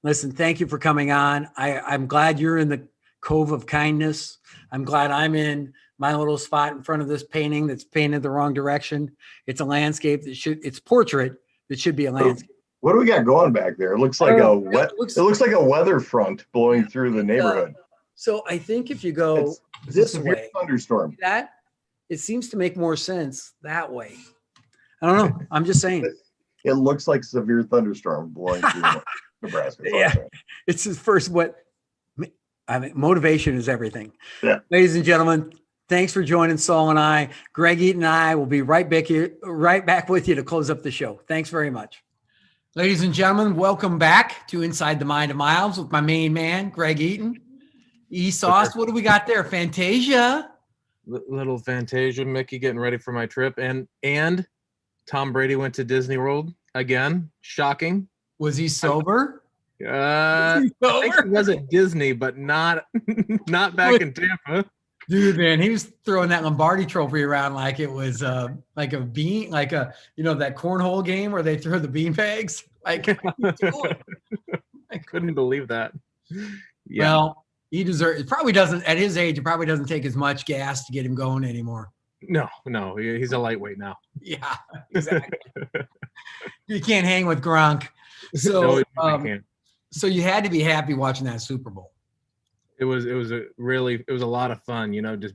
Listen, thank you for coming on. I'm glad you're in the Cove of Kindness. I'm glad I'm in my little spot in front of this painting that's painted the wrong direction. It's a landscape it's portrait that should be a landscape. What do we got going back there? It looks like it looks like a weather front blowing through the neighborhood. So I think if you go this way, thunderstorm. It seems to make more sense that way. I don't know. I'm just saying. It looks like severe thunderstorm blowing through Nebraska. Yeah, it's his first. Motivation is everything. Yeah. Ladies and gentlemen, Thanks for joining Saul and I. Greg Eaton and I will be right back with you to close up the show. Thanks very much. Ladies and gentlemen, welcome back to Inside the Mind of Miles with my main man, Greg Eaton. E-Sauce, what do we got there? Fantasia. Little Fantasia, Mickey getting ready for my trip. And Tom Brady went to Disney World again. Shocking. Was he sober? I think he was at Disney, but not back in Tampa. Dude, man, he was throwing that Lombardi trophy around like it was like a bean, like a, that cornhole game where they throw the bean bags. Like, I couldn't believe that. Yeah. Well, he deserves, it probably doesn't, at his age, it probably doesn't take as much gas to get him going anymore. No, he's a lightweight now. Yeah, exactly. You can't hang with Gronk. So, no, I can't. So you had to be happy watching that Super Bowl. It was a lot of fun, just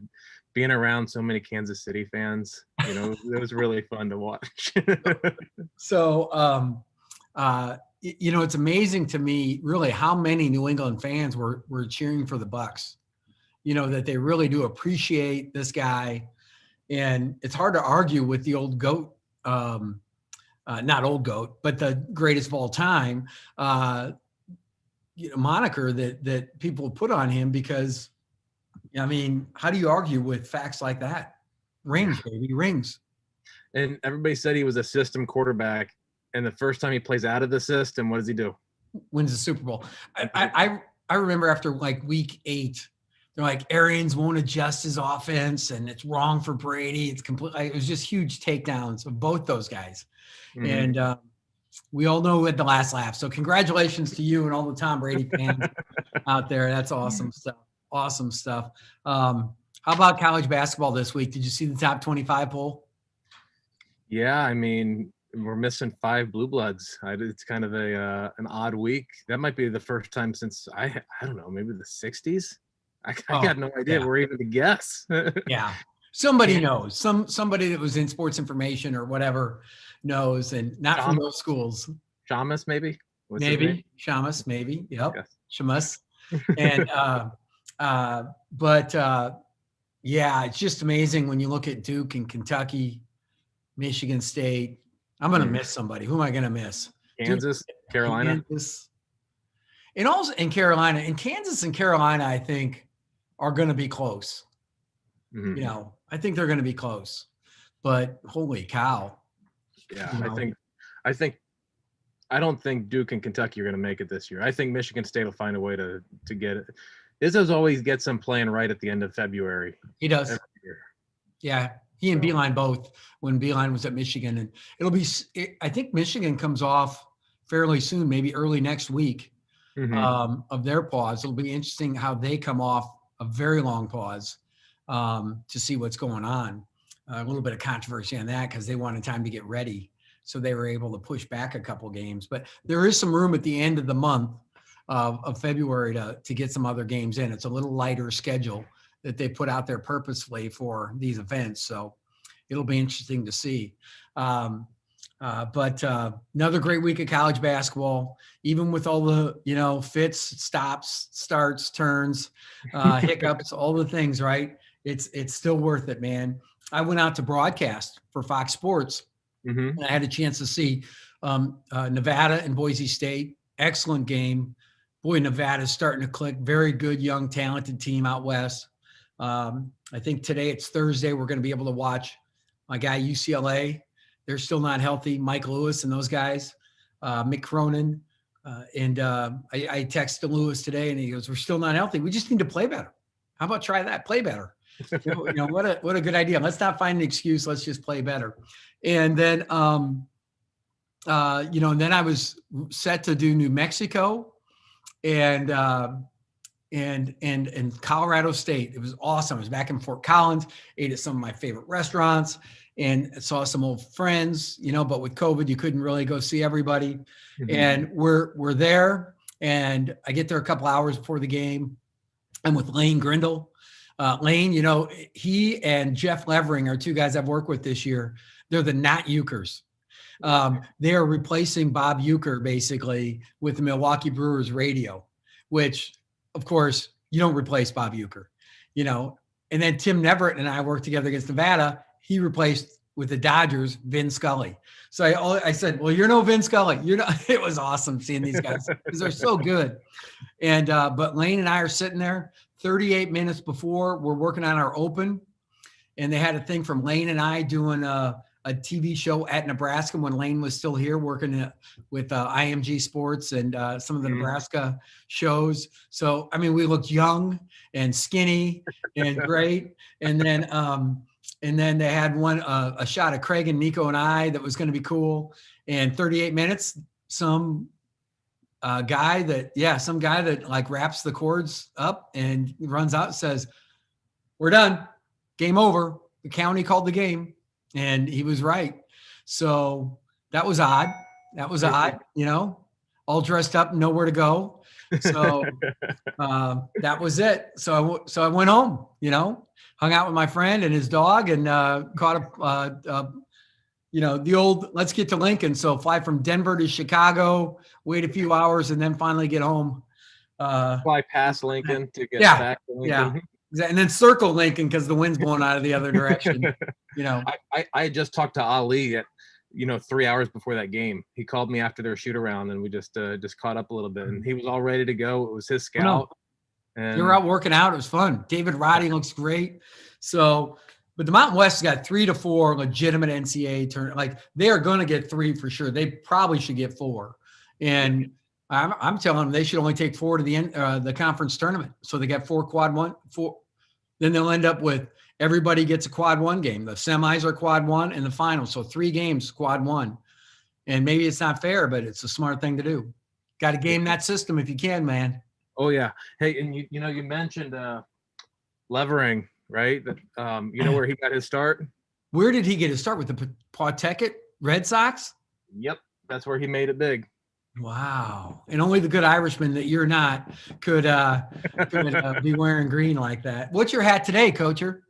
being around so many Kansas City fans. It was really fun to watch. So, it's amazing to me, really, how many New England fans were cheering for the Bucs. That they really do appreciate this guy, and it's hard to argue with the old GOAT, not old GOAT, but the greatest of all time. Moniker that people put on him, because how do you argue with facts like that? Rings, baby, rings. And everybody said he was a system quarterback, and the first time he plays out of the system, what does he do? Wins the Super Bowl. I remember after like week 8, they're like, Arians won't adjust his offense and it's wrong for Brady. It was just huge takedowns of both those guys. Mm-hmm. And we all know who had the last laugh. So congratulations to you and all the Tom Brady fans out there. That's awesome stuff. Awesome stuff. How about college basketball this week? Did you see the top 25 poll? Yeah, we're missing 5 blue bloods. It's kind of an odd week. That might be the first time since I don't know, maybe the 60s. I got no idea. Yeah. We're even to guess. Yeah. Somebody knows. Somebody that was in sports information or whatever knows, and not from those schools. Shamus, maybe? Maybe. Shamus, maybe. Yep. Yes. Shamus. And yeah, it's just amazing when you look at Duke and Kentucky, Michigan State. I'm going to miss somebody. Who am I going to miss? Kansas, Carolina. And also in Carolina. And Kansas and Carolina, I think, are going to be close. Mm-hmm. I think they're going to be close. But holy cow. Yeah, I don't think Duke and Kentucky are going to make it this year. I think Michigan State will find a way to get it. Izzo's always gets them playing right at the end of February. He does. Every year. Yeah. He and Beeline both, when Beeline was at Michigan. And I think Michigan comes off fairly soon, maybe early next week, of their pause. It'll be interesting how they come off a very long pause to see what's going on. A little bit of controversy on that because they wanted time to get ready. So they were able to push back a couple games. But there is some room at the end of the month of February to get some other games in. It's a little lighter schedule that they put out there purposefully for these events. So it'll be interesting to see. But another great week of college basketball, even with all the, fits, stops, starts, turns, hiccups, all the things, right? It's still worth it, man. I went out to broadcast for Fox Sports, and I had a chance to see Nevada and Boise State. Excellent game. Boy, Nevada's starting to click. Very good, young, talented team out west. I think today it's Thursday. We're going to be able to watch my guy UCLA. They're still not healthy. Mike Lewis and those guys, Mick Cronin. I texted Lewis today and he goes, we're still not healthy. We just need to play better. How about try that? Play better. What a good idea. Let's not find an excuse. Let's just play better. And then, and then I was set to do New Mexico and Colorado State. It was awesome. I was back in Fort Collins, ate at some of my favorite restaurants and saw some old friends, but with COVID, you couldn't really go see everybody. Mm-hmm. And we're there and I get there a couple hours before the game. I'm with Lane Grindle. Lane, he and Jeff Levering are 2 guys I've worked with this year. They're the Not Ukers. They are replacing Bob Uecker basically with the Milwaukee Brewers radio, which of course you don't replace Bob Uecker. And then Tim Neverett and I worked together against Nevada. He replaced with the Dodgers, Vin Scully. So I said, well, you're no Vin Scully. You're not. It was awesome seeing these guys because they're so good. And but Lane and I are sitting there 38 minutes before we're working on our open. And they had a thing from Lane and I doing a TV show at Nebraska when Lane was still here working with IMG Sports and some of the Nebraska shows. So, I mean, we looked young and skinny and great. And then they had a shot of Craig and Nico and I that was going to be cool. And 38 minutes, some guy that like wraps the cords up and runs out and says, we're done. Game over. The county called the game, and he was right. So that was odd. All dressed up, nowhere to go. So that was it. So I went home, hung out with my friend and his dog, and caught the old, let's get to Lincoln. So fly from Denver to Chicago, wait a few hours, and then finally get home. Fly past Lincoln to get back to Lincoln. Yeah. And then circle Lincoln because the wind's blowing out of the other direction. I just talked to Ali at 3 hours before that game. He called me after their shoot around, and we just caught up a little bit. And he was all ready to go. It was his scout. And you were out working out. It was fun. David Roddy looks great. So, but the Mountain West has got 3 to 4 legitimate NCAA tournament. Like they are going to get 3 for sure. They probably should get 4. And I'm telling them they should only take 4 to the end, the conference tournament. So they got 4 quad 1, 4. Then they'll end up with everybody gets a quad 1 game. The semis are quad 1 and the finals. So 3 games, quad 1. And maybe it's not fair, but it's a smart thing to do. Got to game that system if you can, man. Oh yeah. Hey, and you mentioned Levering, right? That where he got his start. Where did he get his start? With the Pawtucket Red Sox? Yep, that's where he made it big. Wow. And only the good Irishman that you're not could be wearing green like that. What's your hat today, Coacher?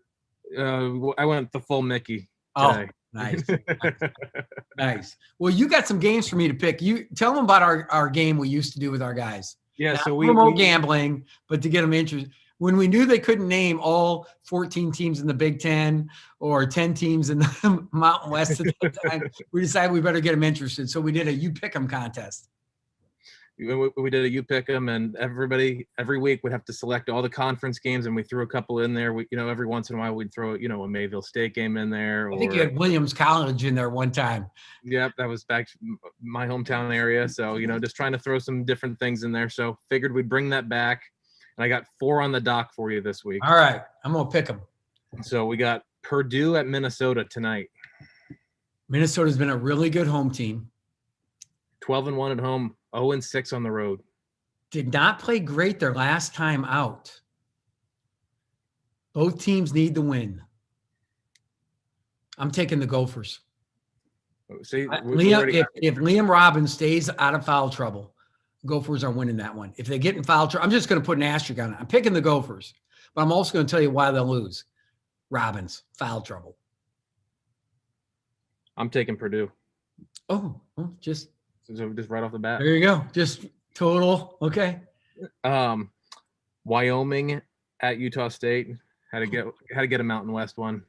I went the full Mickey today. Oh, nice. Nice. Well, you got some games for me to pick. You tell them about our game we used to do with our guys. Yeah, Not so we gambling, but to get them interested. When we knew they couldn't name all 14 teams in the Big Ten or 10 teams in the Mountain West at the time, we decided we better get them interested. So we did a You Pick 'em contest. We did a You Pick 'em, and everybody every week would have to select all the conference games, and we threw a couple in there. We, every once in a while we'd throw, a Mayville State game in there. I think you had Williams College in there one time. Yep, that was back my hometown area. So, just trying to throw some different things in there. So figured we'd bring that back. And I got 4 on the dock for you this week. All right. I'm going to pick them. So we got Purdue at Minnesota tonight. Minnesota's been a really good home team. 12-1 at home, 0-6 on the road. Did not play great their last time out. Both teams need the win. I'm taking the Gophers. See, if Liam Robbins stays out of foul trouble, Gophers are winning that one. If they get in foul trouble, I'm just going to put an asterisk on it. I'm picking the Gophers, but I'm also going to tell you why they'll lose. Robbins, foul trouble. I'm taking Purdue. Oh, just right off the bat. There you go. Just total. Okay. Wyoming at Utah State. Had to get a Mountain West one.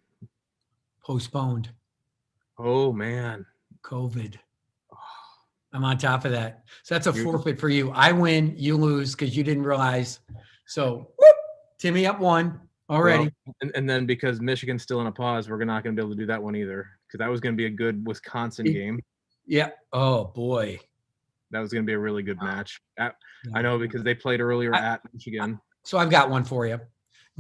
Postponed. Oh man. COVID. I'm on top of that. So that's a forfeit for you. I win, you lose because you didn't realize. So Timmy up 1 already. Well, and then because Michigan's still in a pause, we're not going to be able to do that one either because that was going to be a good Wisconsin game. Yeah. Oh boy. That was going to be a really good match. I know because they played earlier at Michigan. So I've got one for you.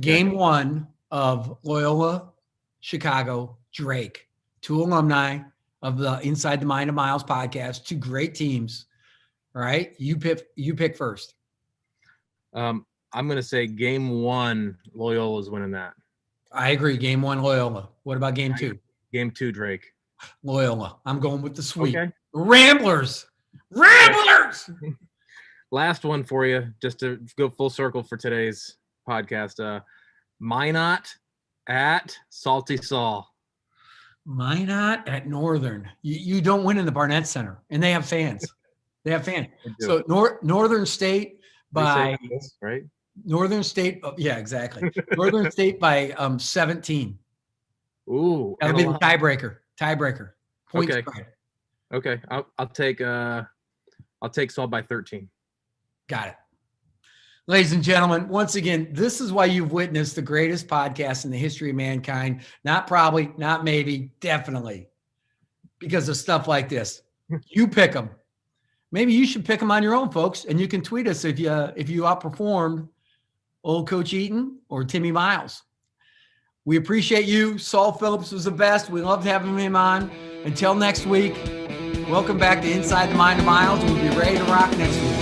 Game 1 of Loyola, Chicago, Drake, 2 alumni of the Inside the Mind of Miles podcast, 2 great teams. All right. You pick first. I'm going to say game 1, Loyola's winning that. I agree. Game 1, Loyola. What about game 2? Game 2, Drake. Loyola. I'm going with the sweep. Okay. Ramblers. Last one for you, just to go full circle for today's podcast. Minot at Salty Saul. Minot at Northern. You don't win in the Barnett Center, and they have fans. So Northern State by right. Northern State. Yeah, exactly. Northern State by 17. Ooh, That'll and be a the lot. tiebreaker. Point Okay. spread. Okay, I'll take Saul by 13. Got it. Ladies and gentlemen, once again, this is why you've witnessed the greatest podcast in the history of mankind. Not probably, not maybe, definitely. Because of stuff like this. You pick them. Maybe you should pick them on your own, folks, and you can tweet us if you outperformed old Coach Eaton or Timmy Miles. We appreciate you. Saul Phillips was the best. We loved having him on. Until next week, welcome back to Inside the Mind of Miles. We'll be ready to rock next week.